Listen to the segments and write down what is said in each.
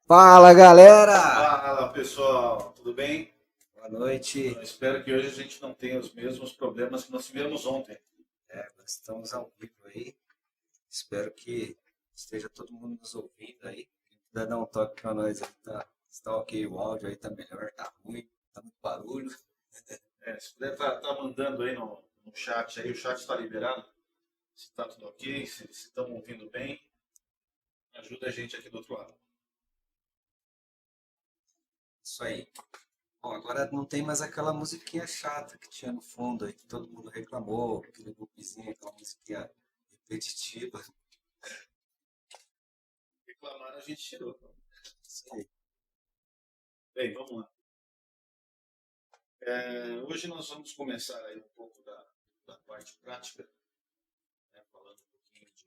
Fala, galera! Fala pessoal, tudo bem? Boa noite. Eu espero que hoje a gente não tenha os mesmos problemas que nós tivemos ontem. Nós estamos ao vivo aí. Espero que esteja todo mundo nos ouvindo aí. Quem puder dar um toque para nós aí, está ok o áudio aí, tá melhor, tá ruim, tá muito barulho. Se puder tá mandando aí no chat, aí o chat está liberado, se está tudo ok, se estão ouvindo bem, ajuda a gente aqui do outro lado. Isso aí. Bom, agora não tem mais aquela musiquinha chata que tinha no fundo aí, que todo mundo reclamou, aquele loopzinho, aquela musiquinha repetitiva. Reclamaram, a gente tirou. Isso aí. Bem, vamos lá. Hoje nós vamos começar aí um pouco da parte prática, né, falando um pouquinho do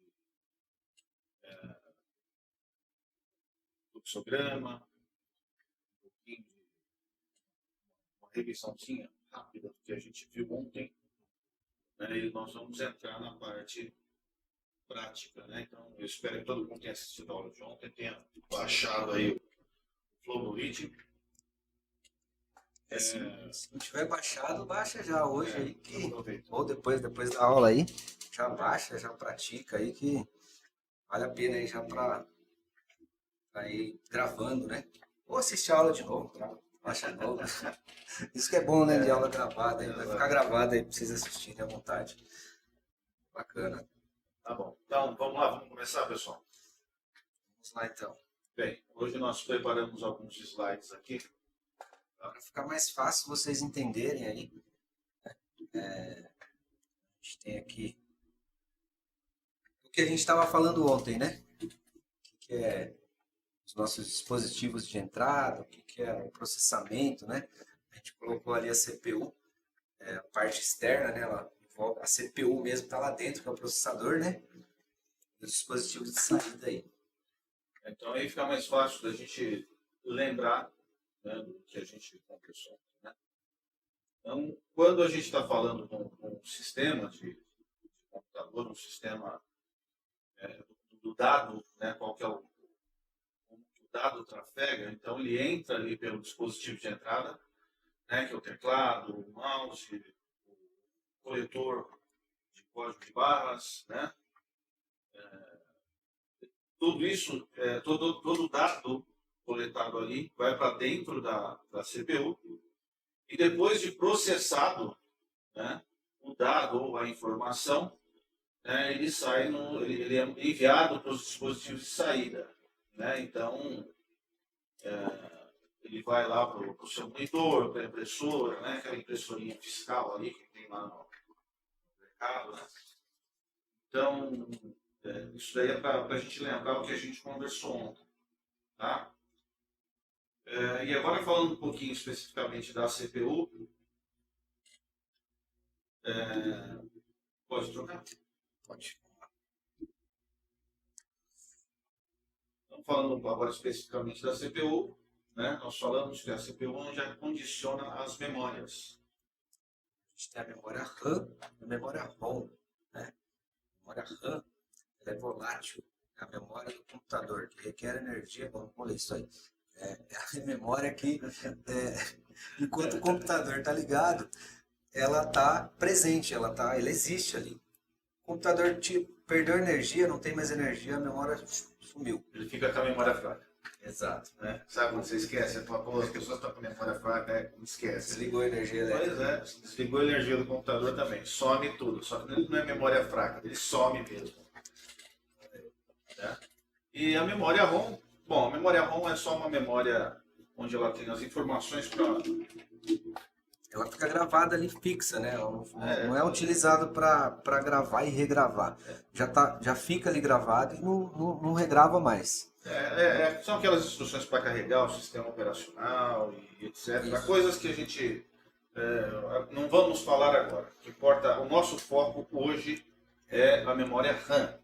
fluxograma, um pouquinho de uma revisãozinha rápida do que a gente viu ontem, né, e nós vamos entrar na parte prática, né? Então, eu espero que todo mundo tenha assistido a aula de ontem, tenha baixado aí o Flowmeet. Se não tiver baixado, baixa já hoje aí, Aproveita. ou depois da aula aí, já baixa, já pratica aí, que vale a pena aí já pra ir gravando, né? Ou assistir a aula de novo, baixa de novo. Isso que é bom, né, de aula gravada, aí vai ficar gravada aí pra vocês assistirem à vontade. Bacana. Tá bom. Então, vamos lá, vamos começar, pessoal. Vamos lá então. Bem, hoje nós preparamos alguns slides aqui. Para ficar mais fácil vocês entenderem aí, a gente tem aqui o que a gente estava falando ontem, né? O que é os nossos dispositivos de entrada, o que é o processamento, né? A gente colocou ali a CPU, a parte externa, né? A CPU mesmo está lá dentro, que é o processador, né? E os dispositivos de saída aí. Então, aí fica mais fácil da gente lembrar, né, do que a gente conversou. Né? Então, quando a gente está falando de um sistema de computador, um sistema do dado, né, qual que é como o dado trafega, então ele entra ali pelo dispositivo de entrada, né, que é o teclado, o mouse, o coletor de código de barras, né? Tudo isso, todo dado coletado ali vai para dentro da CPU e depois de processado, né, o dado ou a informação, né, ele sai ele é enviado para os dispositivos de saída, né? Então ele vai lá para o seu monitor, para a impressora, né, aquela impressorinha fiscal ali que tem lá no mercado, né? Então isso daí é para a gente lembrar o que a gente conversou ontem, tá? E agora falando um pouquinho especificamente da CPU, pode trocar? Pode. Então, falando agora especificamente da CPU, né, nós falamos que a CPU já condiciona as memórias. A gente tem a memória RAM e a memória ROM, né? A memória RAM ela é volátil, é a memória do computador, que requer energia. Vamos ler isso aí. É a memória que, enquanto o computador está ligado, ela está presente, ela existe ali. O computador perdeu energia, não tem mais energia, a memória sumiu. Ele fica com a memória fraca. Exato. Né? Sabe quando você esquece? As pessoas estão com a memória fraca, esquece. Desligou a energia elétrica. Pois é, desligou a energia do computador também, some tudo. Só que ele não é memória fraca, ele some mesmo. Né? E a memória ROM, bom, a memória ROM é só uma memória onde ela tem as informações para. Ela fica gravada ali fixa, né? Ela não é utilizado para gravar e regravar. Já fica ali gravado e não regrava mais. São aquelas instruções para carregar o sistema operacional e etc. Isso. Coisas que a gente não vamos falar agora. O que importa, o nosso foco hoje é a memória RAM.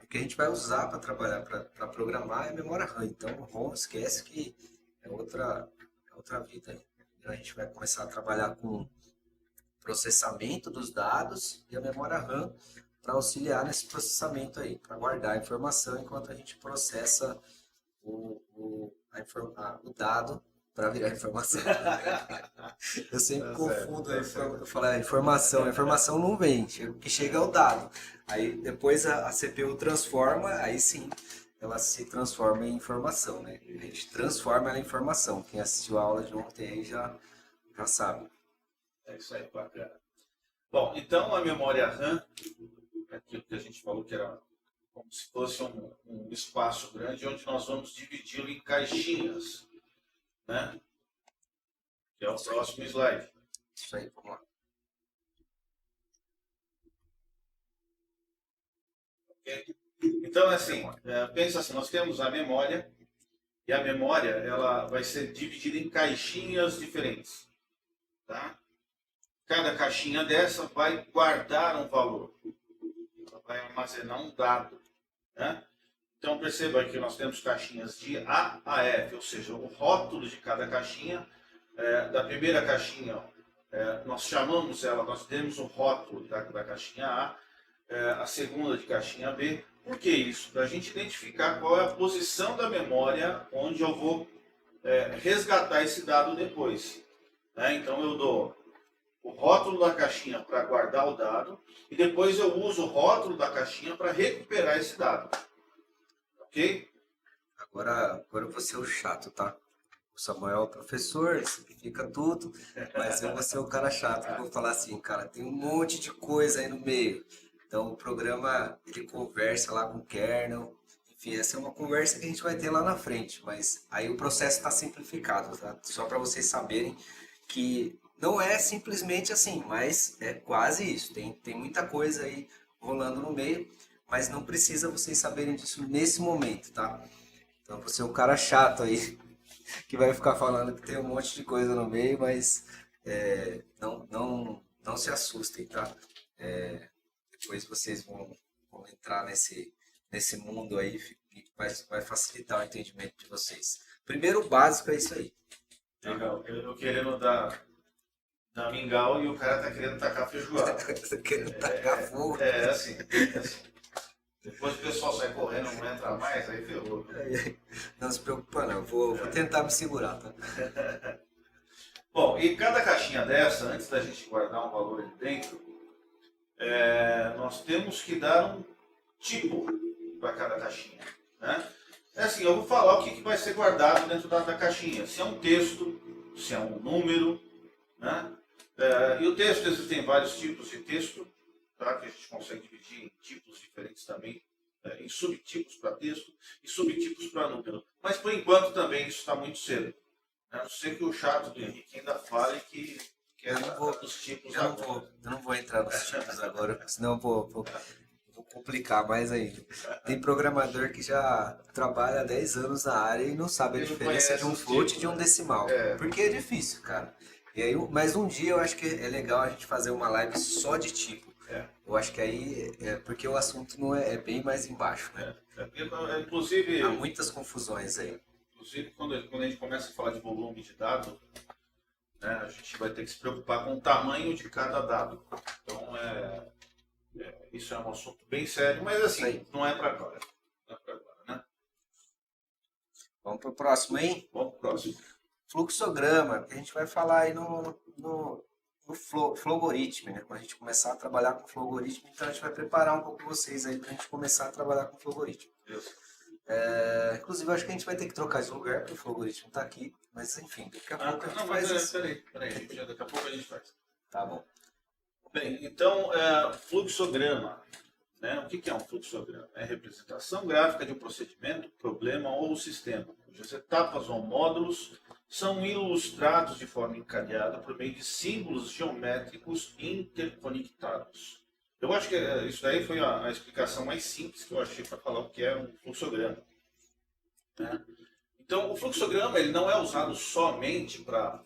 O que a gente vai usar para trabalhar, para programar é a memória RAM. Então, o ROM esquece que é outra vida aí. Então, a gente vai começar a trabalhar com processamento dos dados e a memória RAM para auxiliar nesse processamento aí, para guardar a informação enquanto a gente processa o dado para virar informação. Eu sempre Tá confundo certo, tá certo. eu falo, a informação não vem, o que chega é o dado. Aí depois a CPU transforma, aí sim ela se transforma em informação, né? A gente transforma ela em informação. Quem assistiu a aula de ontem aí já sabe. É isso aí, bacana. Bom, então a memória RAM, aquilo que a gente falou que era como se fosse um espaço grande onde nós vamos dividi-lo em caixinhas, né? Que é o próximo slide. Isso aí, vamos lá. Ok? Então, assim, pensa assim, nós temos a memória, e a memória ela vai ser dividida em caixinhas diferentes. Tá? Cada caixinha dessa vai guardar um valor, ela vai armazenar um dado. Né? Então perceba que nós temos caixinhas de A a F, ou seja, o rótulo de cada caixinha. Da primeira caixinha, nós chamamos ela, nós temos o rótulo da caixinha A, a segunda de caixinha B. Por que isso? Para a gente identificar qual é a posição da memória onde eu vou resgatar esse dado depois. Né? Então eu dou o rótulo da caixinha para guardar o dado e depois eu uso o rótulo da caixinha para recuperar esse dado. Ok? Agora eu vou ser o chato, tá? O Samuel é o professor, simplifica tudo, mas eu vou ser o cara chato que vou falar assim, cara, tem um monte de coisa aí no meio. Então o programa, ele conversa lá com o kernel, enfim, essa é uma conversa que a gente vai ter lá na frente, mas aí o processo está simplificado, tá? Só para vocês saberem que não é simplesmente assim, mas é quase isso. Tem muita coisa aí rolando no meio, mas não precisa vocês saberem disso nesse momento, tá? Então você é o cara chato aí que vai ficar falando que tem um monte de coisa no meio, mas não se assustem, tá? Depois vocês vão entrar nesse mundo aí e vai facilitar o entendimento de vocês. Primeiro, o básico é isso aí. Legal. Eu querendo dar mingau e o cara tá querendo tacar feijoada. Você querendo tacar fogo. Assim. Depois o pessoal sai correndo, não entra mais, aí ferrou. Não se preocupa não, vou tentar me segurar, tá? Bom, e cada caixinha dessa, antes da gente guardar um valor ali dentro, nós temos que dar um tipo para cada caixinha. Né? É assim, eu vou falar o que vai ser guardado dentro da caixinha. Se é um texto, se é um número. Né? E o texto, existem vários tipos de texto, tá? Que a gente consegue dividir em tipos diferentes também, em subtipos para texto e subtipos para número. Mas por enquanto também isso está muito cedo. A não ser que o chato do Henrique ainda fale que é dos tipos agora. Eu não vou entrar nos tipos agora, senão eu vou complicar mais ainda. Tem programador que já trabalha há 10 anos na área e não sabe a Ele não diferença de um conhece os float e tipos, de um né? decimal. Porque é difícil, cara. E aí, mas um dia eu acho que é legal a gente fazer uma live só de tipo. Eu acho que aí porque o assunto não é bem mais embaixo, né? Inclusive, Há muitas confusões aí. inclusive quando a gente começa a falar de volume de dados, né, a gente vai ter que se preocupar com o tamanho de cada dado. Então, isso é um assunto bem sério, mas assim, não é para agora. Não é para agora, né? Vamos pro próximo, hein? Vamos pro próximo. Fluxograma, que a gente vai falar aí no Flowgorithm, né? Quando a gente começar a trabalhar com Flowgorithm, então a gente vai preparar um pouco vocês aí pra gente começar a trabalhar com Flowgorithm. Inclusive, eu acho que a gente vai ter que trocar de lugar, porque o Flowgorithm tá aqui, mas enfim, daqui a pouco a gente faz isso. Peraí, daqui a pouco a gente faz. Tá bom. Bem, então, fluxograma. Né? O que é um fluxograma? É a representação gráfica de um procedimento, problema ou sistema, cujas etapas ou módulos são ilustrados de forma encadeada por meio de símbolos geométricos interconectados. Eu acho que isso daí foi a explicação mais simples que eu achei para falar o que é um fluxograma. Né? Então, o fluxograma ele não é usado somente para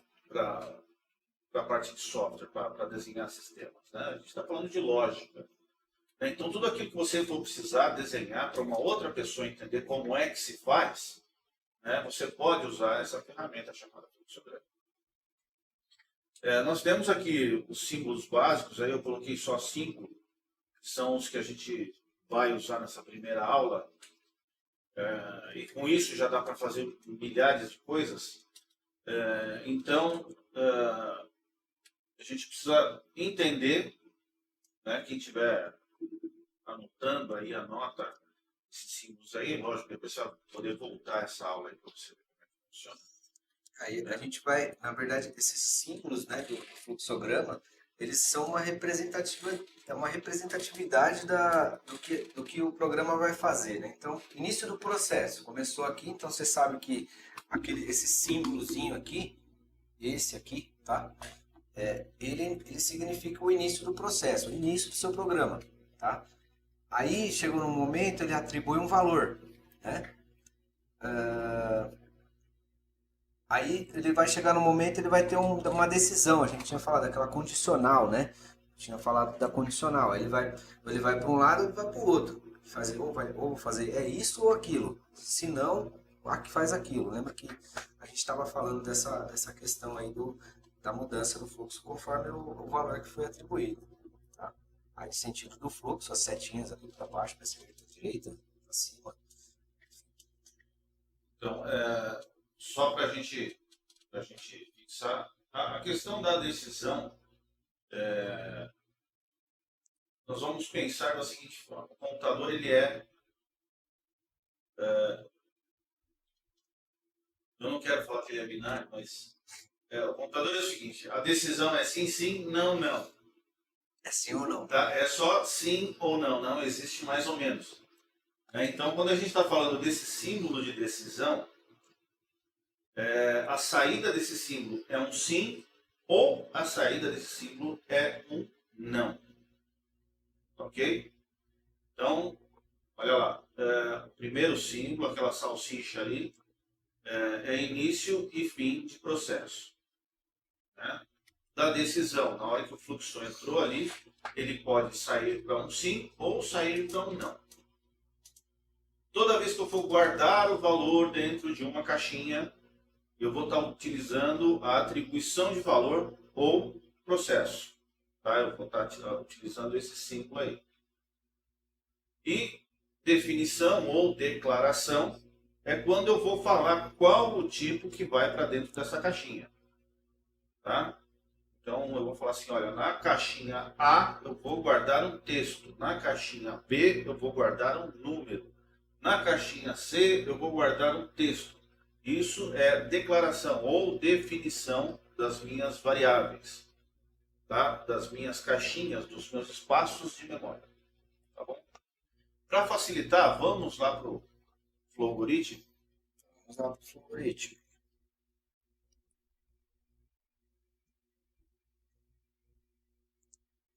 a parte de software, para desenhar sistemas. Né? A gente está falando de lógica. Então, tudo aquilo que você for precisar desenhar para uma outra pessoa entender como é que se faz, né, você pode usar essa ferramenta chamada fluxograma. Nós temos aqui os símbolos básicos, aí eu coloquei só 5, que são os que a gente vai usar nessa primeira aula. e com isso já dá para fazer milhares de coisas. Então, a gente precisa entender, né, quem estiver anotando aí, anota esses símbolos aí, lógico, depois você vai poder voltar essa aula aí para você ver como é que funciona. Aí a gente vai, na verdade, esses símbolos, né, do fluxograma, eles são uma representatividade do que o programa vai fazer, né? Então, início do processo, começou aqui, então você sabe que esse símbolozinho aqui, esse aqui, tá? Ele significa o início do processo, o início do seu programa, tá? Aí, chegou num momento, ele atribui um valor, né? Aí ele vai chegar no momento, ele vai ter uma decisão. A gente tinha falado daquela condicional, né? Tinha falado da condicional. Aí ele vai para um lado, ele vai para o outro. Fazer ou fazer é isso ou aquilo. Se não, que faz aquilo. Lembra que a gente estava falando dessa questão aí da mudança do fluxo conforme o valor que foi atribuído. Tá? Aí sentido do fluxo, as setinhas ali para baixo, para esquerda, para direita, para cima. Então, só para a gente fixar, a questão da decisão, nós vamos pensar da seguinte forma: o computador ele eu não quero falar que ele é binário, mas o computador é o seguinte: a decisão é sim, sim, não, não. É sim ou não? Tá? É só sim ou não, não existe mais ou menos. Então, quando a gente está falando desse símbolo de decisão, a saída desse símbolo é um sim ou a saída desse símbolo é um não. Ok? Então, olha lá, o primeiro símbolo, aquela salsicha ali, é início e fim de processo. Né? Da decisão, na hora que o fluxo entrou ali, ele pode sair para um sim ou sair para um não. Toda vez que eu for guardar o valor dentro de uma caixinha, eu vou estar utilizando a atribuição de valor ou processo. Tá? Eu vou estar utilizando esse símbolo aí. E definição ou declaração é quando eu vou falar qual o tipo que vai para dentro dessa caixinha. Tá? Então eu vou falar assim, olha, na caixinha A eu vou guardar um texto, na caixinha B eu vou guardar um número, na caixinha C eu vou guardar um texto. Isso é declaração ou definição das minhas variáveis, tá? Das minhas caixinhas, dos meus espaços de memória. Tá bom? Para facilitar, vamos lá para o Flowgorit. Vamos lá para o Flowgorit.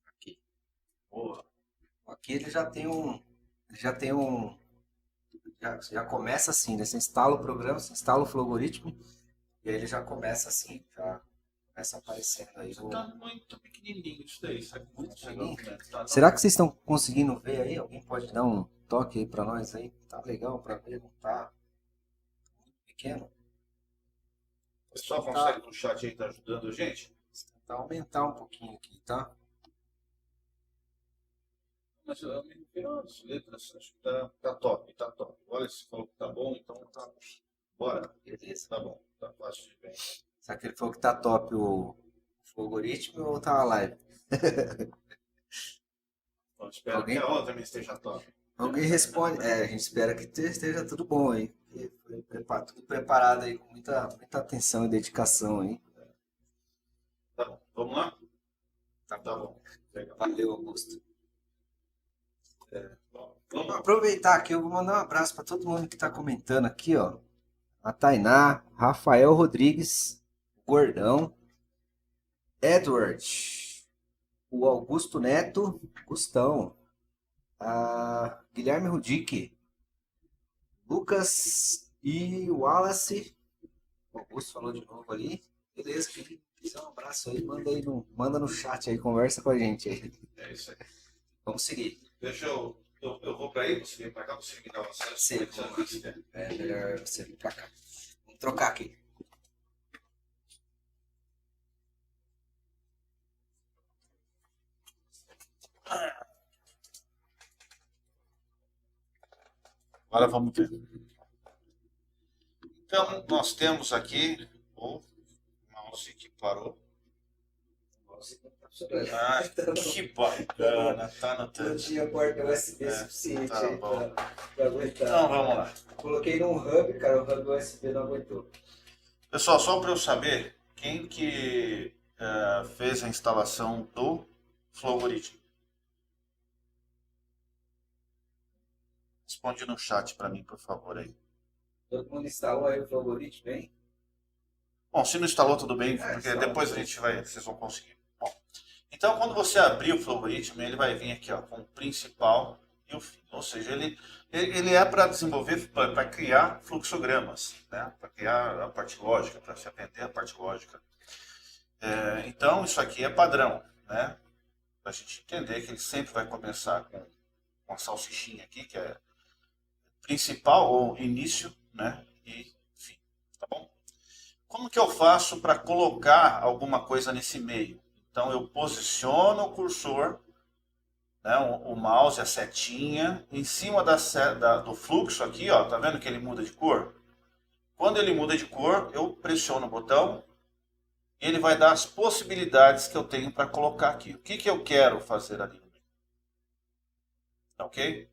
Aqui. Boa. Aqui ele já começa assim, né? Você instala o programa, você instala o Flowgoritmo e aí ele já começa assim, já começa aparecendo aí. Está muito pequenininho isso daí, sabe? Muito pequenininho. tá, Será que vocês estão conseguindo ver aí? Alguém pode dar um toque aí para nós aí? Tá legal para ver, não tá muito pequeno? o pessoal consegue no chat aí estar ajudando a gente? Tentar aumentar um pouquinho aqui, tá? Mas eu me viram as letras, acho que tá top, tá top. Olha, se falou que tá bom, então tá. Bora. Beleza. Tá bom, tá fácil de ver. Será que ele falou que tá top o algoritmo ou tá a live? Então, espero Alguém? que a outra também esteja top. Alguém responde. A gente espera que esteja tudo bom aí. Foi tudo preparado aí com muita atenção e dedicação aí. Tá bom, vamos lá? Tá Tá bom. Legal. Valeu, Augusto. Bom, Vamos vamos. aproveitar aqui, eu vou mandar um abraço para todo mundo que tá comentando aqui, ó. A Tainá, Rafael Rodrigues, Gordão, Edward, o Augusto Neto, Gustão, a Guilherme Rudick, Lucas e Wallace. O Augusto falou de novo ali. Beleza, quem quiser um abraço aí, manda no chat aí, conversa com a gente aí. É isso aí. Vamos seguir. Deixa eu vou para aí, você vem para cá, você me dá o acesso. Sim, é melhor você vir pra cá. Vamos trocar aqui. Agora vamos ver. Então, nós temos aqui o mouse que parou. Ah, que bacana, tá no Não touch. tinha porta USB suficiente tá aí bom. pra aguentar. Então, vamos lá. Coloquei num hub, cara, o hub USB não aguentou. Pessoal, só para eu saber, quem que fez a instalação do Flowgrid? Responde no chat para mim, por favor, aí. Todo mundo instalou aí o Flowgrid, bem? Bom, se não instalou, tudo bem, porque depois a gente vai, vocês vão conseguir. Bom, então, quando você abrir o Flowgrid, ele vai vir aqui ó, com o principal e o fim. Ou seja, ele é para desenvolver, para criar fluxogramas, né? Para criar a parte lógica, para se aprender a parte lógica. Então, isso aqui é padrão, né? Para a gente entender que ele sempre vai começar com a salsichinha aqui, que é principal ou início, né? E fim, tá bom? Como que eu faço para colocar alguma coisa nesse meio? Então, eu posiciono o cursor, né, o mouse, a setinha, em cima do fluxo aqui, ó, tá vendo que ele muda de cor? Quando ele muda de cor, eu pressiono o botão e ele vai dar as possibilidades que eu tenho para colocar aqui. O que eu quero fazer ali? Ok?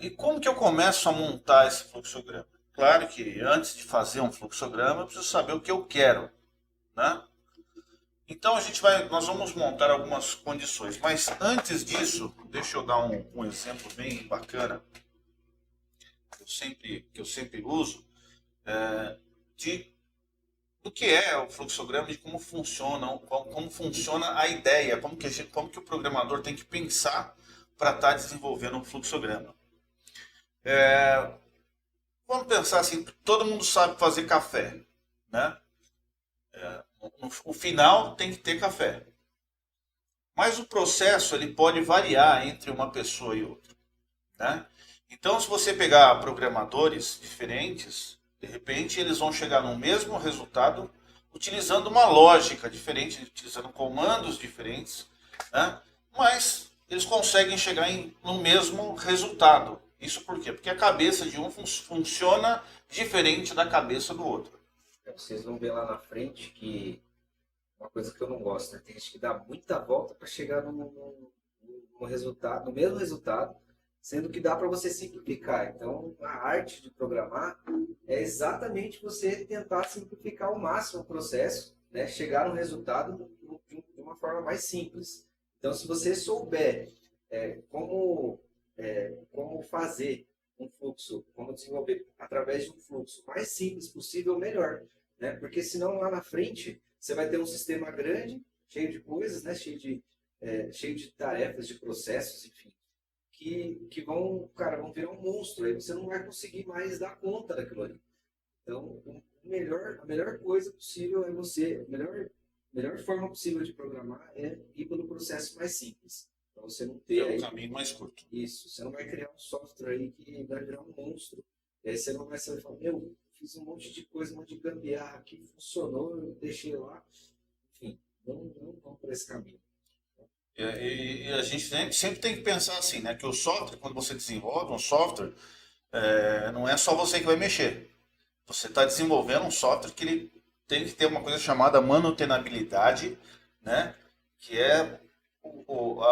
E como que eu começo a montar esse fluxograma? Claro que antes de fazer um fluxograma, eu preciso saber o que eu quero, né? Então nós vamos montar algumas condições, mas antes disso, deixa eu dar um exemplo bem bacana que eu sempre uso do que é o fluxograma, de como funciona a ideia, como que o programador tem que pensar para estar desenvolvendo um fluxograma. Vamos pensar assim, todo mundo sabe fazer café, né? No final tem que ter café. Mas o processo ele pode variar entre uma pessoa e outra, né? Então, se você pegar programadores diferentes, de repente eles vão chegar no mesmo resultado utilizando uma lógica diferente, utilizando comandos diferentes, né? Mas eles conseguem chegar no mesmo resultado. Isso por quê? Porque a cabeça de um funciona diferente da cabeça do outro. Vocês vão ver lá na frente que uma coisa que eu não gosto, né? Tem gente que dá muita volta para chegar no resultado, no mesmo resultado, sendo que dá para você simplificar. Então, a arte de programar é exatamente você tentar simplificar ao máximo o processo, né? Chegar no resultado de uma forma mais simples. Então, se você souber como fazer um fluxo, como desenvolver através de um fluxo mais simples possível, melhor, né? Porque senão lá na frente você vai ter um sistema grande, cheio de coisas, né? Cheio de tarefas, de processos, enfim, que vão virar um monstro. Aí você não vai conseguir mais dar conta daquilo ali. Então, a melhor coisa possível é melhor forma possível de programar é ir pelo processo mais simples. Para você não ter É o caminho mais curto. isso. Você não vai criar um software aí que vai virar um monstro. E aí você não vai saber falar, fiz um monte de coisa, um monte de gambiarra aqui, funcionou, eu deixei lá. Enfim, não vamos por esse caminho. E a gente sempre tem que pensar assim, né? Que o software, quando você desenvolve um software, não é só você que vai mexer. Você está desenvolvendo um software que ele tem que ter uma coisa chamada manutenabilidade, né? Que é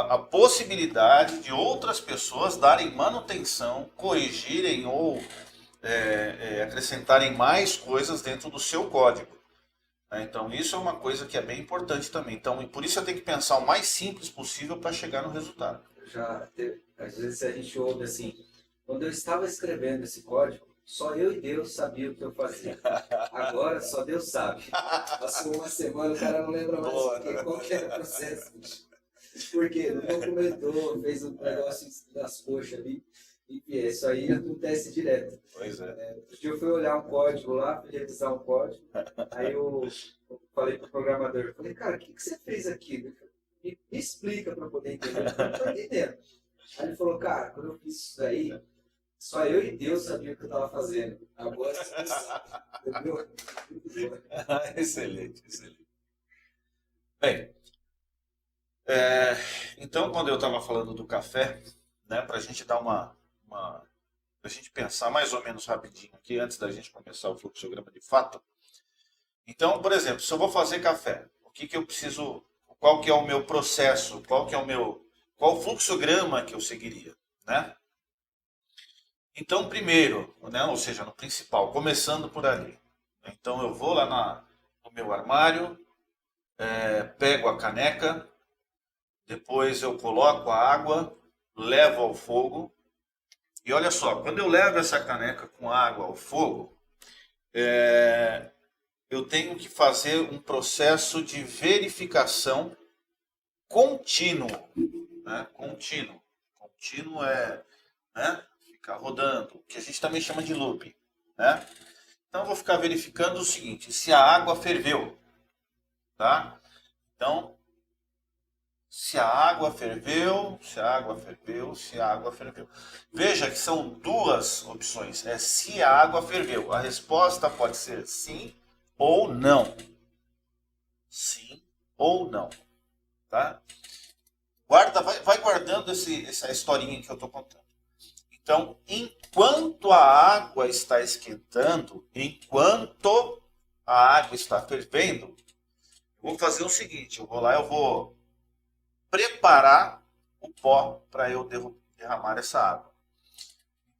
a possibilidade de outras pessoas darem manutenção, corrigirem ou acrescentarem mais coisas dentro do seu código. Né? Então, isso é uma coisa que é bem importante também. Então, e por isso você tem que pensar o mais simples possível para chegar no resultado. Às vezes a gente ouve assim, quando eu estava escrevendo esse código, só eu e Deus sabia o que eu fazia. Agora só Deus sabe. Passou uma semana, o cara não lembra mais qual que era o processo. Por quê? Não documentou, fez um negócio das coxas ali. E isso aí acontece direto. Pois é. Outro dia eu fui olhar um código lá, fui revisar um código. Aí eu falei pro programador, falei, cara, o que você fez aqui? Me explica para poder entender. Eu não estou entendendo. Aí ele falou, cara, quando eu fiz isso daí, só eu e Deus sabiam o que eu estava fazendo. Agora você sabe. Entendeu? Excelente, excelente. Bem, então quando eu estava falando do café, né, para a gente dar uma a gente pensar mais ou menos rapidinho aqui, antes da gente começar o fluxograma de fato. Então, por exemplo, se eu vou fazer café, o que que eu preciso, qual que é o meu processo, qual o fluxograma que eu seguiria, né? Então, primeiro, né, ou seja, no principal, começando por ali. Então, eu vou lá no meu armário, pego a caneca, depois eu coloco a água, levo ao fogo. E olha só, quando eu levo essa caneca com água ao fogo, eu tenho que fazer um processo de verificação contínuo, né? Contínuo. Contínuo é, né, ficar rodando, que a gente também chama de looping, né? Então eu vou ficar verificando o seguinte, se a água ferveu, tá? Então, se a água ferveu, se a água ferveu, se a água ferveu. Veja que são duas opções, é se a água ferveu. A resposta pode ser sim ou não. Sim ou não, tá? Vai guardando essa historinha que eu estou contando. Então, enquanto a água está esquentando, enquanto a água está fervendo, eu vou fazer o seguinte, eu vou lá, eu vou preparar o pó para eu derramar essa água.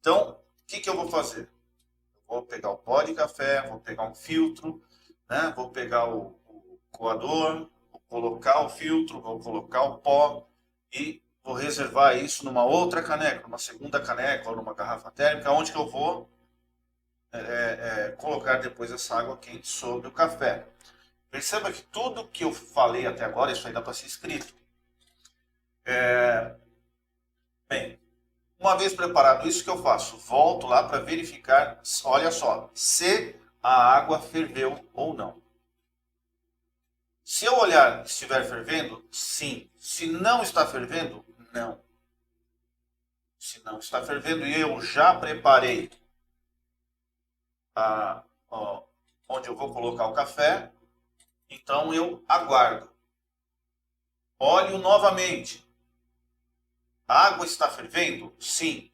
Então, o que eu vou fazer? Eu vou pegar o pó de café, vou pegar um filtro, né? Vou pegar o coador, vou colocar o filtro, vou colocar o pó e vou reservar isso numa outra caneca, numa segunda caneca ou numa garrafa térmica, onde que eu vou colocar depois essa água quente sobre o café. Perceba que tudo que eu falei até agora, isso aí dá para ser escrito. Bem, uma vez preparado isso, que eu faço? Volto lá para verificar, olha só, se a água ferveu ou não. Se eu olhar e estiver fervendo, sim. Se não está fervendo, não. Se não está fervendo e eu já preparei onde eu vou colocar o café, então eu aguardo. Olho novamente. A água está fervendo? Sim.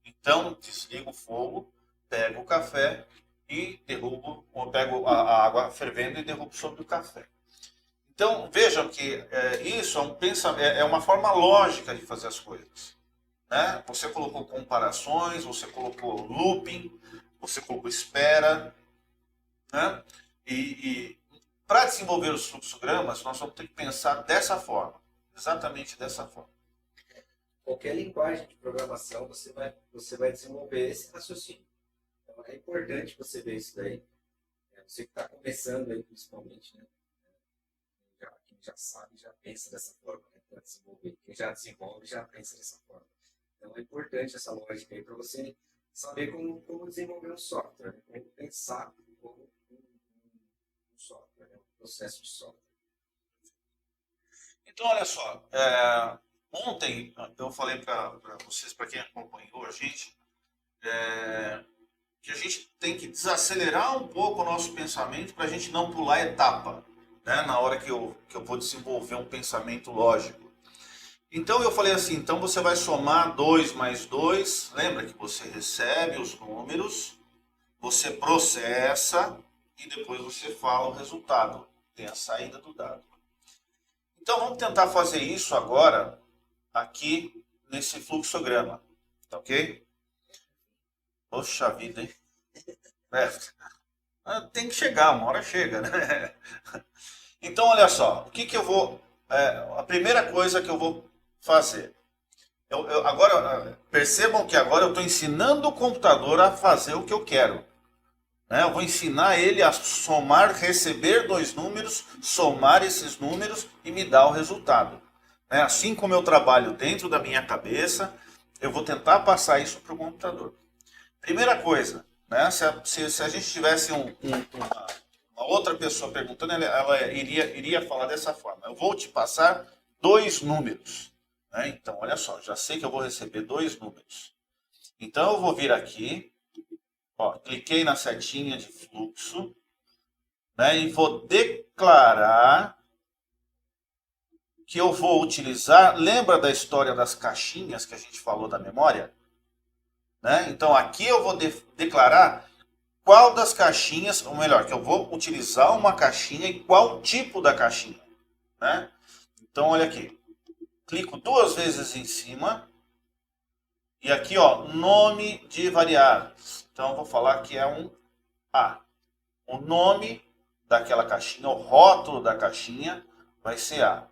Então desligo o fogo, pego o café e derrubo, ou pego a água fervendo e derrubo sobre o café. Então vejam que isso é uma forma lógica de fazer as coisas, né? Você colocou comparações, você colocou looping, você colocou espera, né? E para desenvolver os fluxogramas, nós vamos ter que pensar dessa forma, exatamente dessa forma. Qualquer linguagem de programação, você vai desenvolver esse raciocínio. Então, é importante você ver isso daí. Você que está começando aí, principalmente, né? Quem já sabe, já pensa dessa forma, né? Para desenvolver. Quem já desenvolve, já pensa dessa forma. Então, é importante essa lógica aí para você saber como desenvolver um software, né? Como pensar como um software, né? Um processo de software. Então, olha só, ontem eu falei para vocês, para quem acompanhou a gente, que a gente tem que desacelerar um pouco o nosso pensamento para a gente não pular etapa, né, na hora que eu vou desenvolver um pensamento lógico. Então eu falei assim, então você vai somar 2 mais 2, lembra que você recebe os números, você processa e depois você fala o resultado, tem a saída do dado. Então vamos tentar fazer isso agora aqui nesse fluxograma, tá ok? Poxa vida, hein? Tem que chegar, uma hora chega, né? Então olha só, o que eu vou... a primeira coisa que eu vou fazer... agora, percebam que agora eu estou ensinando o computador a fazer o que eu quero. Eu vou ensinar ele a somar, receber 2 números, somar esses números e me dar o resultado. Assim como eu trabalho dentro da minha cabeça, eu vou tentar passar isso para o computador. Primeira coisa, né, se a gente tivesse uma outra pessoa perguntando, ela iria falar dessa forma. Eu vou te passar 2 números. Então, olha só, já sei que eu vou receber 2 números. Então, eu vou vir aqui. Cliquei na setinha de fluxo, né, e vou declarar que eu vou utilizar... Lembra da história das caixinhas que a gente falou da memória? né? Então aqui eu vou declarar qual das caixinhas, ou melhor, que eu vou utilizar uma caixinha e qual tipo da caixinha, né? Então olha aqui, clico 2 vezes em cima e aqui, ó, nome de variáveis. Então eu vou falar que é um A. O nome daquela caixinha, o rótulo da caixinha vai ser A.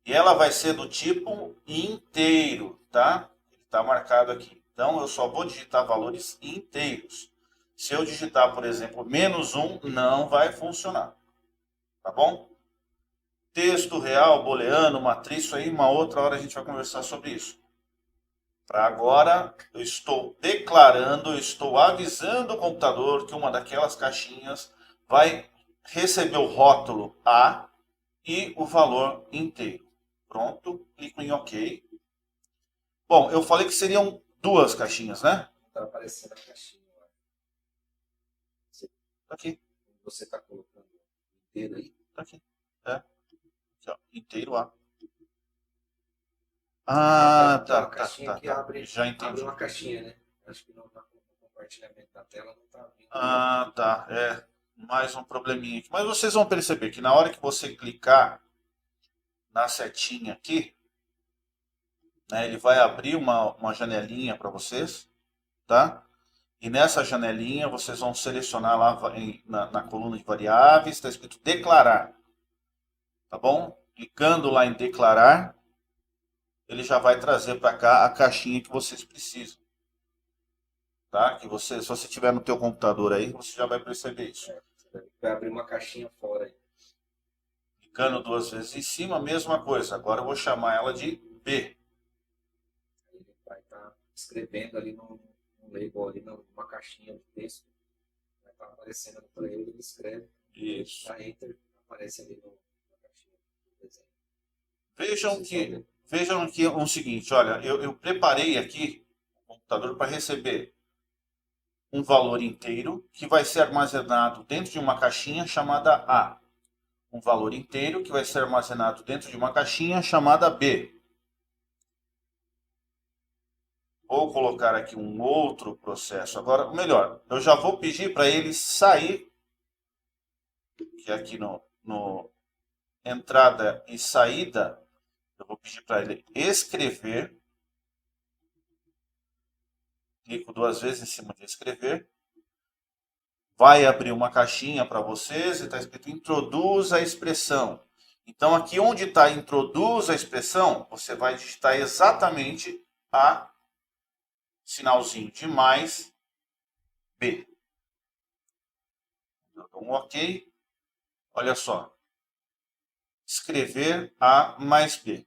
E ela vai ser do tipo inteiro, tá? Está marcado aqui. Então eu só vou digitar valores inteiros. Se eu digitar, por exemplo, -1, não vai funcionar. Tá bom? Texto real, booleano, matriz, isso aí, uma outra hora a gente vai conversar sobre isso. Para agora, eu estou declarando, eu estou avisando o computador que uma daquelas caixinhas vai receber o rótulo A e o valor inteiro. Pronto, clico em OK. Bom, eu falei que seriam 2 caixinhas, né? Está aparecendo a caixinha lá. Tá aqui. Você está colocando inteiro aí? Tá aqui. É. Aqui, ó, inteiro A. Ah, Tem uma tá. caixinha que abre, Já entendi. abre uma caixinha, né? Acho que no compartilhamento da tela não está vindo. Ah, tá. É. Mais um probleminha aqui. Mas vocês vão perceber que na hora que você clicar na setinha aqui, né, ele vai abrir uma janelinha para vocês, tá? E nessa janelinha vocês vão selecionar lá na coluna de variáveis, está escrito declarar, tá bom? Clicando lá em declarar, ele já vai trazer para cá a caixinha que vocês precisam, tá? Que você, se você tiver no teu computador aí, você já vai perceber isso. Vai abrir uma caixinha fora aí. Clicando 2 vezes em cima, mesma coisa. Agora eu vou chamar ela de B. Ele vai estar escrevendo ali no label, ali numa caixinha de texto. Vai estar aparecendo para ele, ele escreve. Isso. A Enter aparece ali na caixinha do desenho. Vejam que é o seguinte, olha, eu preparei aqui o computador para receber um valor inteiro que vai ser armazenado dentro de uma caixinha chamada A. Um valor inteiro que vai ser armazenado dentro de uma caixinha chamada B. Vou colocar aqui um outro processo. Agora, o melhor, eu já vou pedir para ele sair, que aqui no entrada e saída, eu vou pedir para ele escrever. Clico 2 vezes em cima de escrever. Vai abrir uma caixinha para vocês e está escrito introduz a expressão. Então aqui onde está introduz a expressão, você vai digitar exatamente a sinalzinho de mais B. Eu dou um OK. Olha só. Escrever A mais B.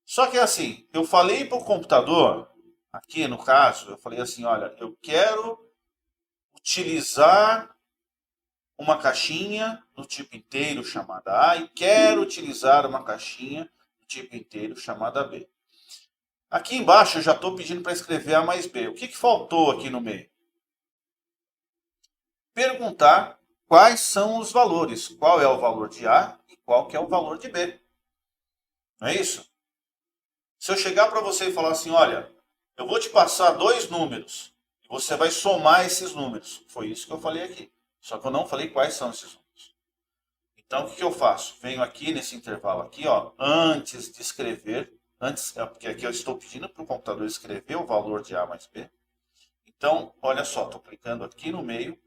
Só que assim, eu falei para o computador, aqui no caso, eu falei assim, olha, eu quero utilizar uma caixinha do tipo inteiro chamada A e quero utilizar uma caixinha do tipo inteiro chamada B. Aqui embaixo eu já estou pedindo para escrever A mais B. O que faltou aqui no meio? Perguntar quais são os valores. Qual é o valor de A e qual que é o valor de B. Não é isso? Se eu chegar para você e falar assim, olha, eu vou te passar 2 números e você vai somar esses números. Foi isso que eu falei aqui. Só que eu não falei quais são esses números. Então, o que eu faço? Venho aqui nesse intervalo aqui, ó, antes de escrever, porque aqui eu estou pedindo para o computador escrever o valor de A mais B. Então, olha só, estou clicando aqui no meio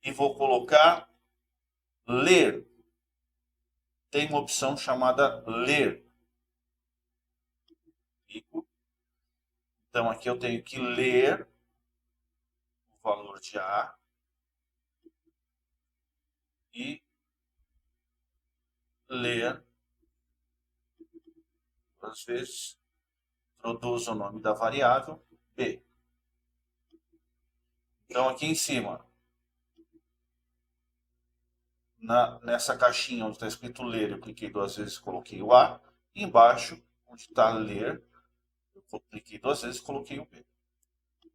e vou colocar ler. Tem uma opção chamada ler. Clico. Então, aqui eu tenho que ler o valor de A e ler, às vezes, produzo o nome da variável B. Então, aqui em cima, nessa caixinha onde está escrito ler, eu cliquei 2 vezes e coloquei o A. E embaixo, onde está ler, eu cliquei 2 vezes e coloquei o B.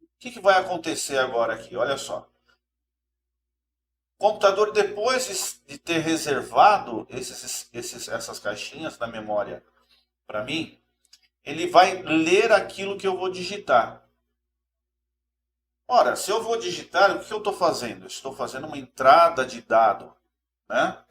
O que vai acontecer agora aqui? Olha só. O computador, depois de ter reservado essas caixinhas na memória para mim, ele vai ler aquilo que eu vou digitar. Ora, se eu vou digitar, o que eu estou fazendo? Eu estou fazendo uma entrada de dado, né?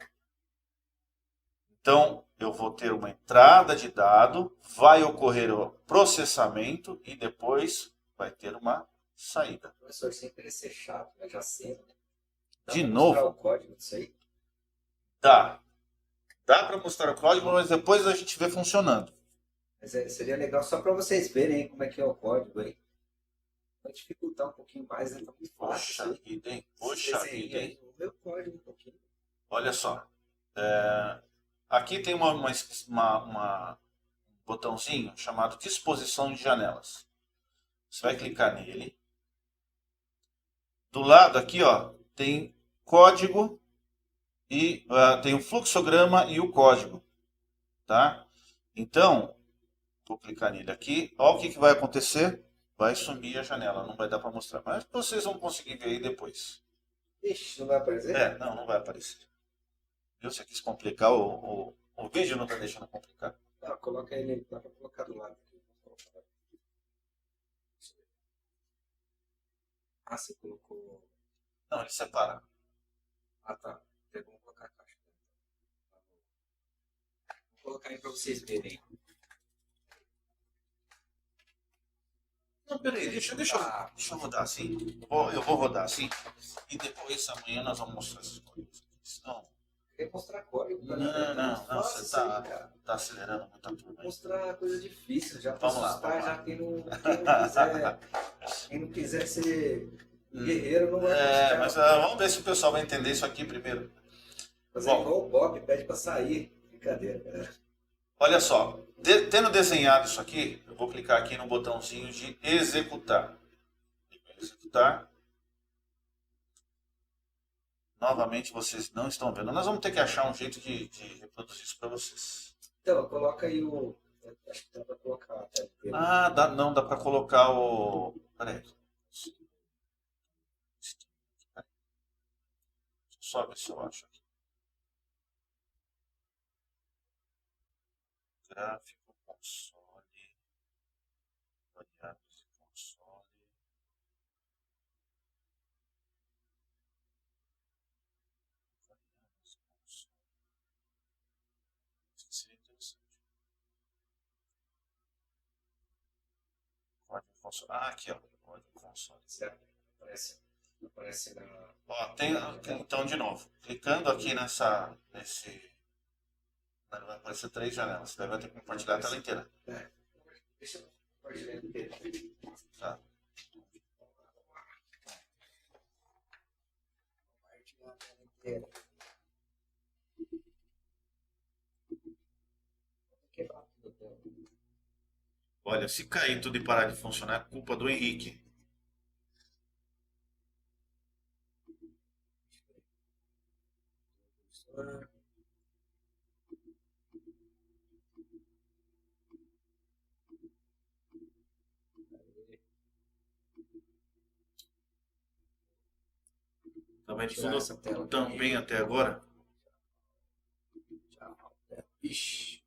Então, eu vou ter uma entrada de dado, vai ocorrer o processamento e depois vai ter uma saída. Professor, sem querer ser chato, mas já sei, né? Dá De pra mostrar novo, o código disso aí? dá. Dá para mostrar o código, mas depois a gente vê funcionando. Mas seria legal só para vocês verem aí como é que é o código aí. Vai dificultar um pouquinho mais, né? Tá muito fácil. Poxa vida, hein? Poxa vida, hein? O meu código um pouquinho. Olha só. Aqui tem um botãozinho chamado disposição de janelas. Você vai clicar nele. Do lado aqui, ó, tem código e tem o fluxograma e o código, tá? Então, vou clicar nele aqui. Olha o que vai acontecer. Vai sumir a janela, não vai dar para mostrar. Mas vocês vão conseguir ver aí depois. Ixi, não vai aparecer? Não vai aparecer. Viu? Você quis complicar o vídeo, não está deixando complicar. Não, coloca ele, dá para colocar do lado aqui. Ah, você colocou. Não, ele separa. Ah, tá. Vou colocar a caixa. Vou colocar aí para vocês verem. Não, peraí, deixa eu rodar assim. Eu vou rodar assim. E depois amanhã nós vamos mostrar essas coisas. Senão... Queria mostrar código. Não, você está acelerando muita turma. Mostrar coisa difícil, já vamos lá. Já quem não quiser ser guerreiro não vai mas vamos ver se o pessoal vai entender isso aqui primeiro. Fazer igual o Bob, pede para sair. Brincadeira, galera. Olha só, tendo desenhado isso aqui, eu vou clicar aqui no botãozinho de executar. Executar. Novamente vocês não estão vendo. Nós vamos ter que achar um jeito de reproduzir isso para vocês. Então, coloca aí o... Acho que dá para colocar até. Não, dá para colocar o... Peraí. Deixa eu só ver se eu acho aqui. Gráfico, console, variáveis de console. Isso seria interessante. Código console. Aqui, ó. Código console. Certo. Aparece na... Ó, então, de novo. Clicando aqui nesse... Vai aparecer 3 janelas. Você vai ter que compartilhar a tela inteira. Deixa eu compartilhar a inteira. Tá. Compartilhar a tela inteira. Quebrar tudo. Olha, se cair tudo e parar de funcionar, é culpa do Henrique. Tá vendo tudo também até agora? Ixi.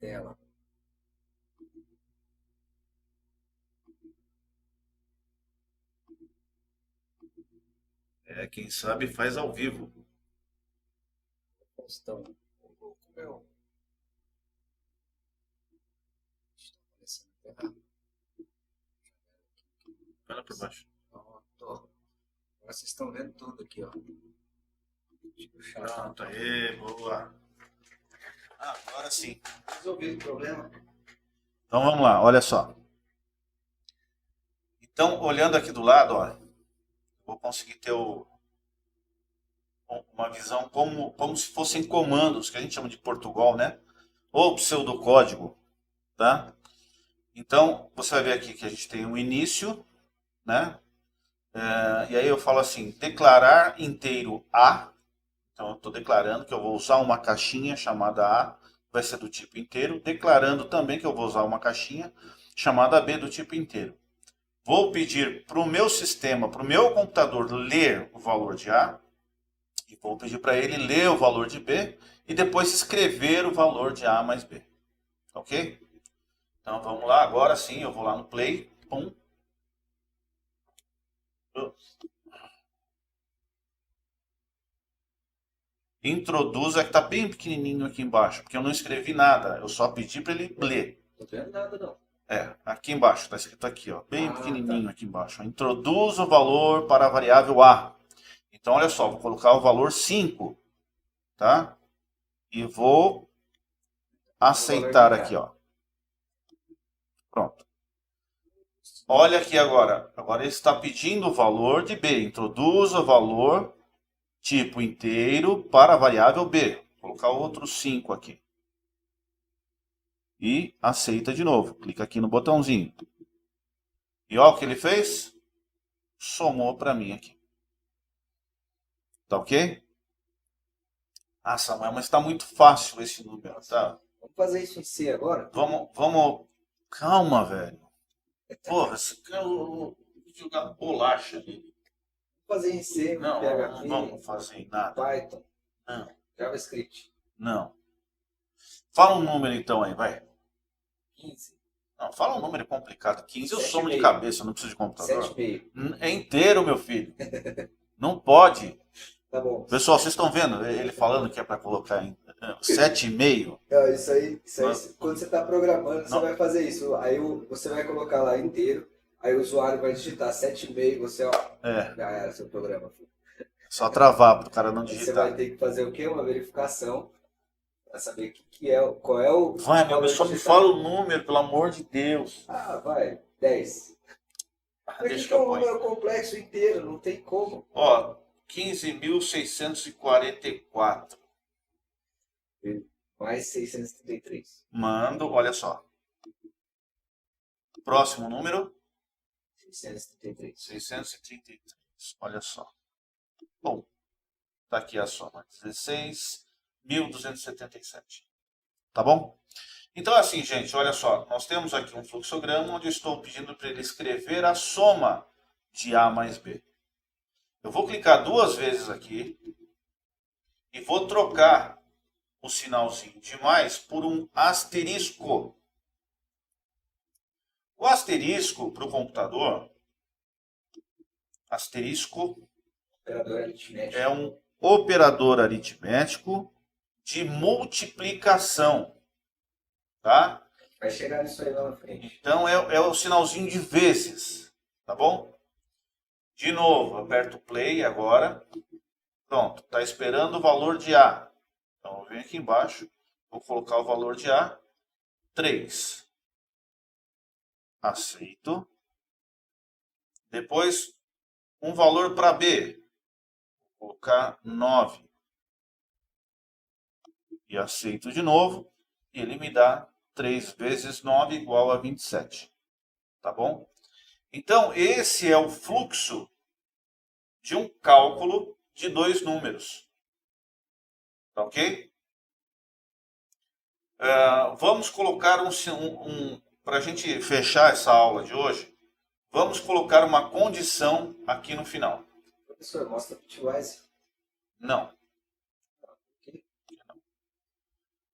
Tela. Quem sabe faz ao vivo. Postão. Meu. Está aparecendo errado. Vai lá por baixo. Agora vocês estão vendo tudo aqui, ó. Pronto, aí, boa. Agora sim. Resolvido o problema. Então vamos lá, olha só. Então, olhando aqui do lado, ó, vou conseguir ter uma visão como se fossem comandos, que a gente chama de Portugal, né? Ou pseudocódigo, tá? Então, você vai ver aqui que a gente tem um início, né? E aí eu falo assim, declarar inteiro A. Então, eu estou declarando que eu vou usar uma caixinha chamada A, vai ser do tipo inteiro. Declarando também que eu vou usar uma caixinha chamada B do tipo inteiro. Vou pedir para o meu sistema, para o meu computador ler o valor de A. E vou pedir para ele ler o valor de B e depois escrever o valor de A mais B. Ok? Então vamos lá, agora sim, eu vou lá no play. Pum. Introduza, que está bem pequenininho aqui embaixo, porque eu não escrevi nada, eu só pedi para ele ler. Não tô vendo nada, não. Aqui embaixo, está escrito aqui, ó, bem pequenininho tá. aqui embaixo. Introduza o valor para a variável A. Então, olha só, vou colocar o valor 5, tá? E vou aceitar aqui, ó. Pronto. Olha aqui agora. Agora ele está pedindo o valor de B. Introduza o valor tipo inteiro para a variável B. Vou colocar outro 5 aqui. E aceita de novo. Clica aqui no botãozinho. E olha o que ele fez. Somou para mim aqui. Tá ok? Ah, Samuel, mas está muito fácil esse número, tá? Vamos fazer isso em C agora? Vamos. Calma, velho. Porra, você quer jogar bolacha ali? Vamos fazer em C, Não, PHP, não vamos fazer em nada. Python, Não, JavaScript. não. Fala um número então aí, vai. 15. Não, fala um número complicado. 15 eu 7,5. somo de cabeça, não preciso de computador. 7,5. É inteiro, meu filho. Não pode. Tá bom. Pessoal, vocês estão vendo ele falando que é para colocar em 7,5? Não, isso aí, Não. quando você está programando, você Não. vai fazer isso. Aí você vai colocar lá inteiro, aí o usuário vai digitar 7,5, você, ó, já era seu programa. Filho. Só travar para o cara não Aí você digitar. vai ter que fazer o quê? Uma verificação para saber qual é o Vai, meu, valor só me digitado. fala o número, pelo amor de Deus. Ah, vai, 10. Mas Deixa que que é eu um ponho. número complexo inteiro, não tem como. Ó, 15.644. Mais 633. Mando, olha só. Próximo número, 633. 633. Olha só. Bom, tá aqui a soma. 16.277. Tá bom? Então, assim, gente, olha só. Nós temos aqui um fluxograma onde eu estou pedindo para ele escrever a soma de A mais B. Eu vou clicar duas vezes aqui e vou trocar o sinalzinho de mais por um asterisco. O asterisco para o computador, asterisco Operador aritmético. é um operador aritmético de multiplicação, tá? Vai chegar nisso aí lá na frente. Então é o sinalzinho de vezes, tá bom? De novo, aperto play agora. Pronto, está esperando o valor de A. Então eu venho aqui embaixo, vou colocar o valor de A, 3. Aceito. Depois, um valor para B. Vou colocar 9. E aceito de novo. E ele me dá 3 vezes 9 igual a 27. Tá bom? Então, esse é o fluxo de um cálculo de dois números. Tá ok? Vamos colocar para a gente fechar essa aula de hoje, vamos colocar uma condição aqui no final. Professor, mostra bitwise. Não.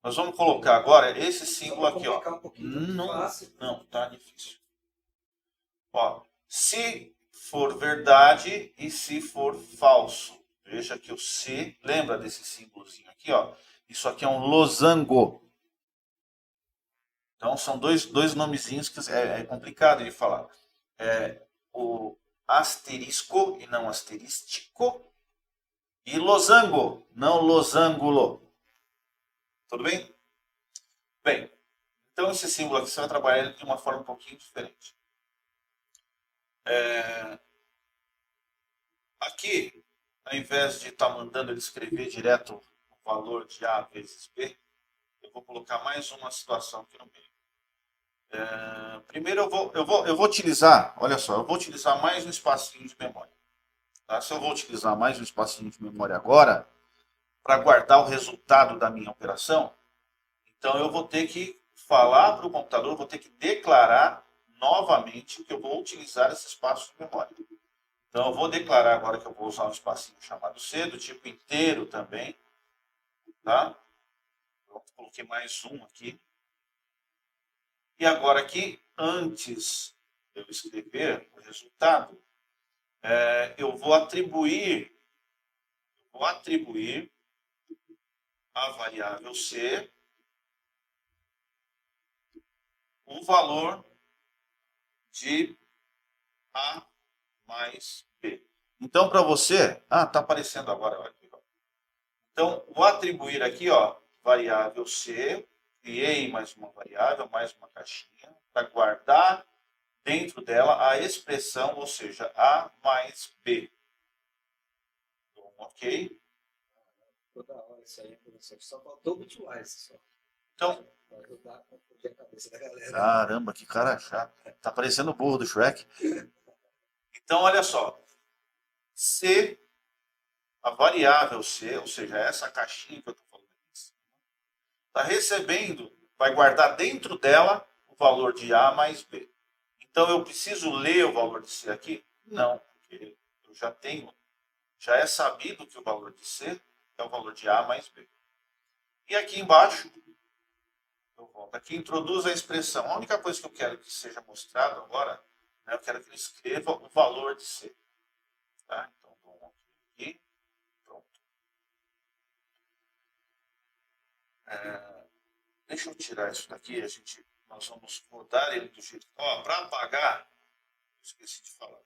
Nós vamos colocar agora esse símbolo aqui, ó. Um pouquinho, Não, fácil. não, tá difícil. Ó, se for verdade e se for falso. Veja que o se, lembra desse símbolozinho aqui, ó? Isso aqui é um losango. Então são dois nomezinhos que é complicado de falar. O asterisco e não asterístico. E losango, não losangulo. Tudo bem? Bem, então esse símbolo aqui você vai trabalhar ele de uma forma um pouquinho diferente. Aqui, ao invés de estar mandando ele escrever direto o valor de A vezes B, eu vou colocar mais uma situação aqui no meio. Primeiro eu vou utilizar, olha só, eu vou utilizar mais um espacinho de memória. Tá? Se eu vou utilizar mais um espacinho de memória agora, para guardar o resultado da minha operação, então eu vou ter que falar para o computador, vou ter que declarar novamente que eu vou utilizar esse espaço de memória. Então, eu vou declarar agora que eu vou usar um espacinho chamado C, do tipo inteiro também. Tá? Pronto, coloquei mais um aqui. E agora aqui, antes de eu escrever o resultado, eu vou atribuir à variável C o valor de A mais B. Então, para você... Ah, está aparecendo agora. Olha aqui, ó. Então, vou atribuir aqui, ó, variável C, criei mais uma variável, mais uma caixinha, para guardar dentro dela a expressão, ou seja, A mais B. Então, ok? Toda hora isso aí, professor. Só faltou o Bitwise, só. Então, Pra ajudar a confundir a cabeça da galera. caramba, que cara chato. Tá parecendo o burro do Shrek. Então, olha só. C, a variável C, ou seja, essa caixinha que eu estou falando aqui, está recebendo, vai guardar dentro dela o valor de A mais B. Então, eu preciso ler o valor de C aqui? Não, porque eu já tenho, já é sabido que o valor de C é o valor de A mais B. E aqui embaixo, eu volto aqui, introduz a expressão. A única coisa que eu quero que seja mostrado agora, né, eu quero que ele escreva o valor de C. Tá? Então, vamos aqui. Pronto. Deixa eu tirar isso daqui. Nós vamos rodar ele do jeito. Ó, para apagar, esqueci de falar.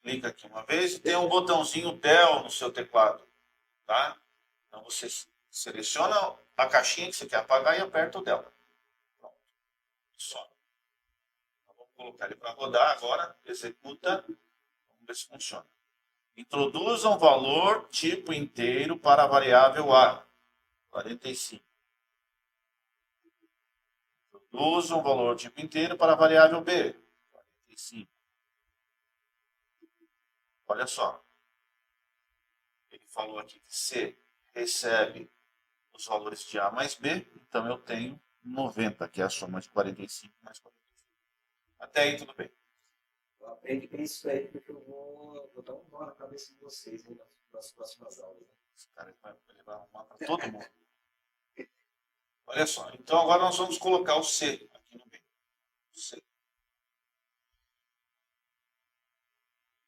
Clica aqui uma vez e tem um botãozinho Del no seu teclado. Tá? Então, você seleciona a caixinha que você quer apagar e aperta o Del. Pronto. Só. Vamos colocar ele para rodar agora. Executa. Vamos ver se funciona. Introduza um valor tipo inteiro para a variável A. 45. Introduza um valor tipo inteiro para a variável B. 45. Olha só. Ele falou aqui que C recebe os valores de A mais B. Então eu tenho 90, que é a soma de 45 mais 45. Até aí tudo bem. Aprende com isso aí, porque eu vou dar um nó na cabeça de vocês aí nas próximas aulas. Né? Esse cara vai levar arrumar para todo mundo. Olha só. Então agora nós vamos colocar o C aqui no meio. C.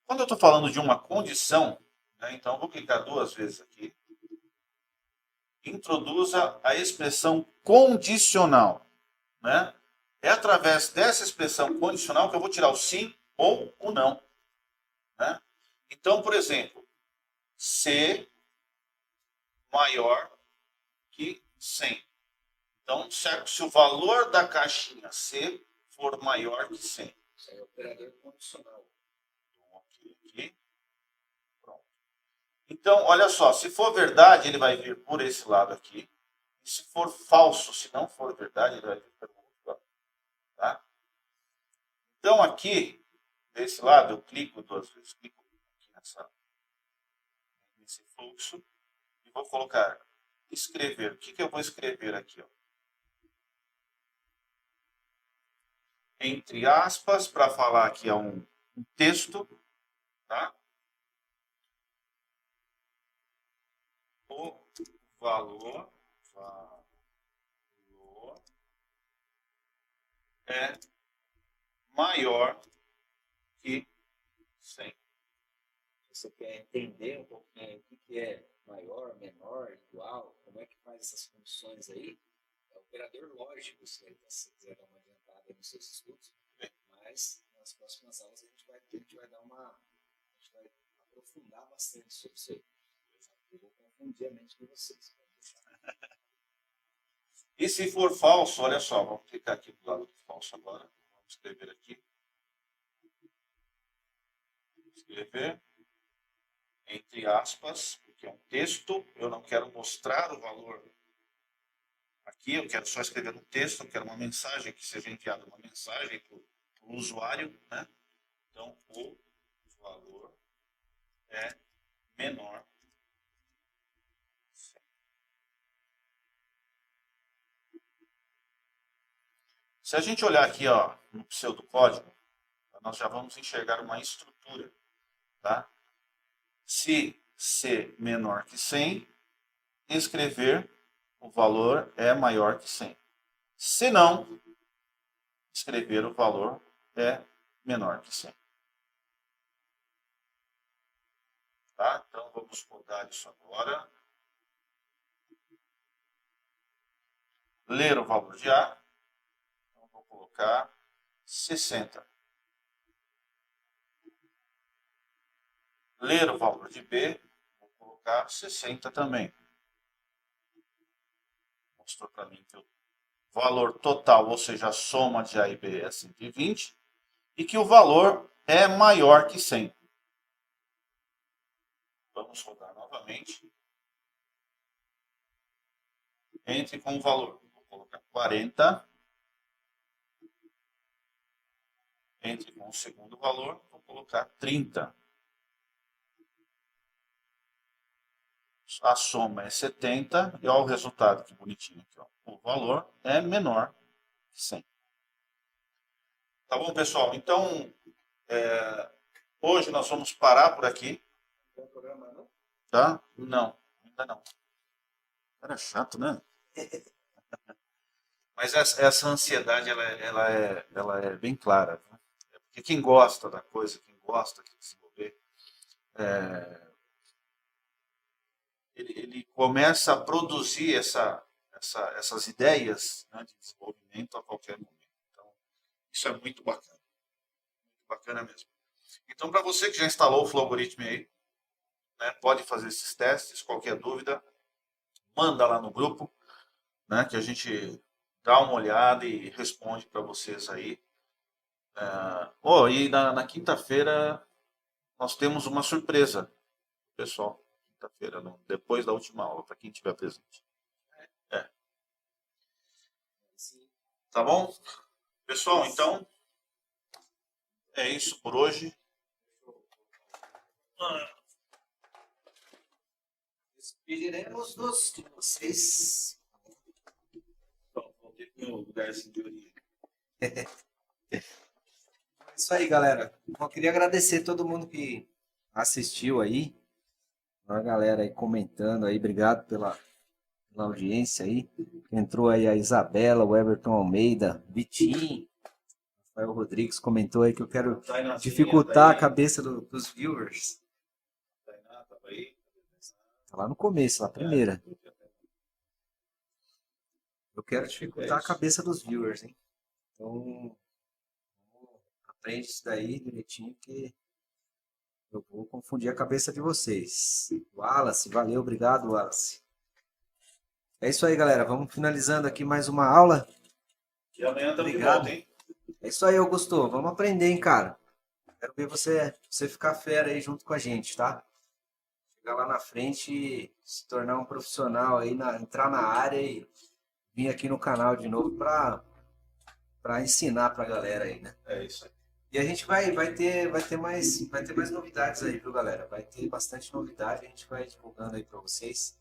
Quando eu estou falando de uma condição, né, então eu vou clicar duas vezes aqui. Introduza a expressão condicional. Né? É através dessa expressão condicional que eu vou tirar o sim ou o não. Né? Então, por exemplo, C maior que 100. Então, se o valor da caixinha C for maior que 100. Isso aí é operador condicional. Aqui. Pronto. Então, olha só, se for verdade, ele vai vir por esse lado aqui. E se for falso, se não for verdade, ele vai vir pelo outro lado. Tá? Então, aqui, desse lado, eu clico duas vezes. Clico aqui nesse fluxo. E vou colocar escrever. O que eu vou escrever aqui? Ó? Entre aspas, para falar que é um texto. Tá? O valor é maior que 100. Você quer entender um pouquinho o que é maior, menor, igual, como é que faz essas funções aí? É operador lógico isso aí, se você quiser dar uma adiantada nos seus estudos. Mas nas próximas aulas a gente vai aprofundar bastante sobre isso aí. Eu vou confundir a mente de vocês. E se for falso, olha só, vamos clicar aqui do lado do falso agora. Vamos escrever aqui. Escrever, entre aspas, porque é um texto, eu não quero mostrar o valor aqui, eu quero só escrever um texto, eu quero uma mensagem, que seja enviada uma mensagem para o usuário, né? Então, o valor é menor. Se a gente olhar aqui, ó, no pseudocódigo, Nós já vamos enxergar uma estrutura. Tá? Se C menor que 100, escrever o valor é maior que 100. Se não, escrever o valor é menor que 100. Tá? Então vamos rodar isso agora. Ler o valor de A. Então, vou colocar 60. Ler o valor de B. Vou colocar 60 também. Mostrou para mim que o valor total, ou seja, a soma de A e B é 120. E que o valor é maior que 100. Vamos rodar novamente. Entre com o valor. Vou colocar 40. Entre com o segundo valor. Vou colocar 30. A soma é 70. E olha o resultado, que bonitinho aqui. Ó. O valor é menor que 100. Tá bom, pessoal? Então, hoje nós vamos parar por aqui. Tem programa, não? Tá? Não, ainda não. Era chato, né? Mas essa ansiedade, ela é bem clara. Né? Porque quem gosta da coisa, quem gosta de desenvolver, ele começa a produzir essas ideias, né, de desenvolvimento a qualquer momento. Então, isso é muito bacana. Muito bacana mesmo. Então, para você que já instalou o Flowgorithm aí, né, pode fazer esses testes. Qualquer dúvida, manda lá no grupo, né, que a gente dá uma olhada e responde para vocês aí. E na quinta-feira nós temos uma surpresa, pessoal. Quinta-feira, depois da última aula, para quem estiver presente. Tá bom? Pessoal, então, é isso por hoje. Despediremos-nos de vocês. Voltei para o meu lugar assim de origem. É isso aí, galera. Eu queria agradecer todo mundo que assistiu aí. A galera aí comentando aí. Obrigado pela audiência aí. Entrou aí a Isabela, o Everton Almeida, Vitinho, Rafael Rodrigues comentou aí que eu quero dificultar a cabeça dos viewers. Tainá, tá aí. Tá lá no começo, lá primeira. Eu quero dificultar a cabeça dos viewers, hein? Então, aprende isso daí direitinho que eu vou confundir a cabeça de vocês. Wallace, valeu, obrigado, Wallace. É isso aí, galera. Vamos finalizando aqui mais uma aula. E amanhã estamos de Obrigado. volta, hein? É isso aí, Augusto. Vamos aprender, hein, cara. Quero ver você ficar fera aí junto com a gente, tá? Chegar lá na frente e se tornar um profissional aí, entrar na área e vir aqui no canal de novo para ensinar pra galera aí, né? É isso aí. E a gente vai ter mais novidades aí, viu, galera? Vai ter bastante novidade, a gente vai divulgando aí para vocês.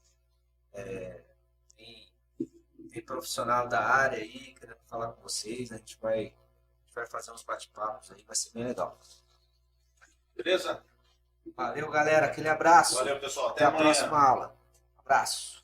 Tem profissional da área aí querendo falar com vocês, né? A gente vai fazer uns bate-papos aí, vai ser bem legal. Beleza? Valeu, galera, aquele abraço. Valeu, pessoal. Até a próxima aula. Abraço.